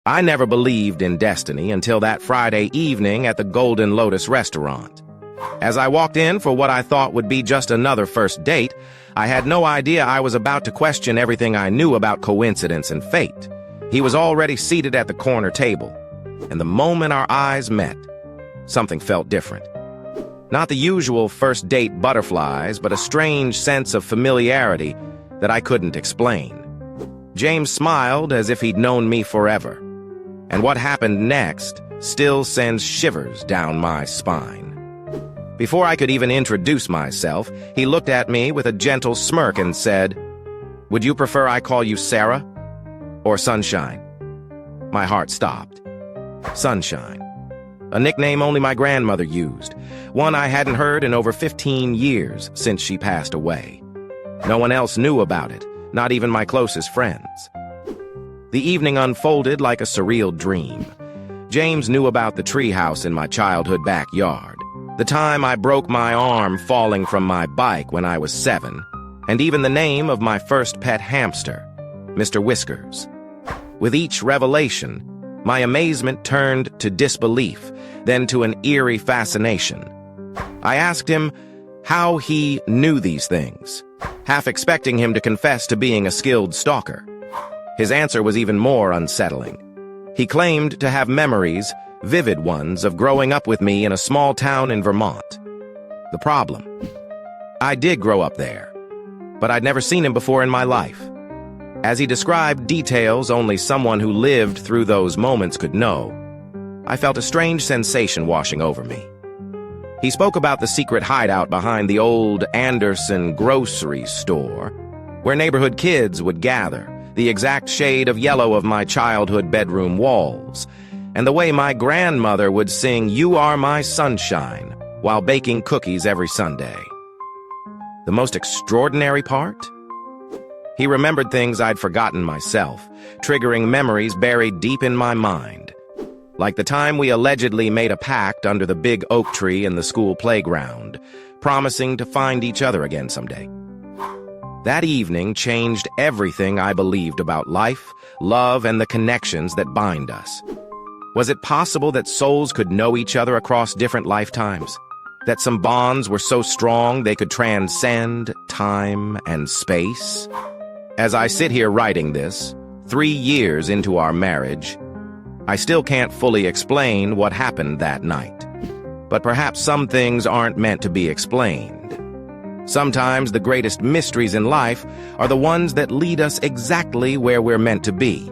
I never believed in destiny until that Friday evening at the Golden Lotus restaurant. As I walked in for what I thought would be just another first date, I had no idea I was about to question everything I knew about coincidence and fate. He was already seated at the corner table, and the moment our eyes met, something felt different. Not the usual first date butterflies, but a strange sense of familiarity that I couldn't explain. James smiled as if he'd known me forever, and what happened next still sends shivers down my spine. Before I could even introduce myself, he looked at me with a gentle smirk and said, "Would you prefer I call you Sarah or Sunshine?" My heart stopped. Sunshine. A nickname only my grandmother used, one I hadn't heard in over 15 years since she passed away. No one else knew about it, not even my closest friends. The evening unfolded like a surreal dream. James knew about the treehouse in my childhood backyard, the time I broke my arm falling from my bike when I was 7, and even the name of my first pet hamster, Mr. Whiskers. With each revelation, my amazement turned to disbelief, then to an eerie fascination. I asked him how he knew these things, half expecting him to confess to being a skilled stalker. His answer was even more unsettling. He claimed to have memories, vivid ones, of growing up with me in a small town in Vermont. The problem: I did grow up there, but I'd never seen him before in my life. As he described details only someone who lived through those moments could know, I felt a strange sensation washing over me. He spoke about the secret hideout behind the old Anderson grocery store, where neighborhood kids would gather, the exact shade of yellow of my childhood bedroom walls, and the way my grandmother would sing "You Are My Sunshine" while baking cookies every Sunday. The most extraordinary part? He remembered things I'd forgotten myself, triggering memories buried deep in my mind. Like the time we allegedly made a pact under the big oak tree in the school playground, promising to find each other again someday. That evening changed everything I believed about life, love, and the connections that bind us. Was it possible that souls could know each other across different lifetimes? That some bonds were so strong they could transcend time and space? As I sit here writing this, 3 years into our marriage, I still can't fully explain what happened that night. But perhaps some things aren't meant to be explained. Sometimes the greatest mysteries in life are the ones that lead us exactly where we're meant to be.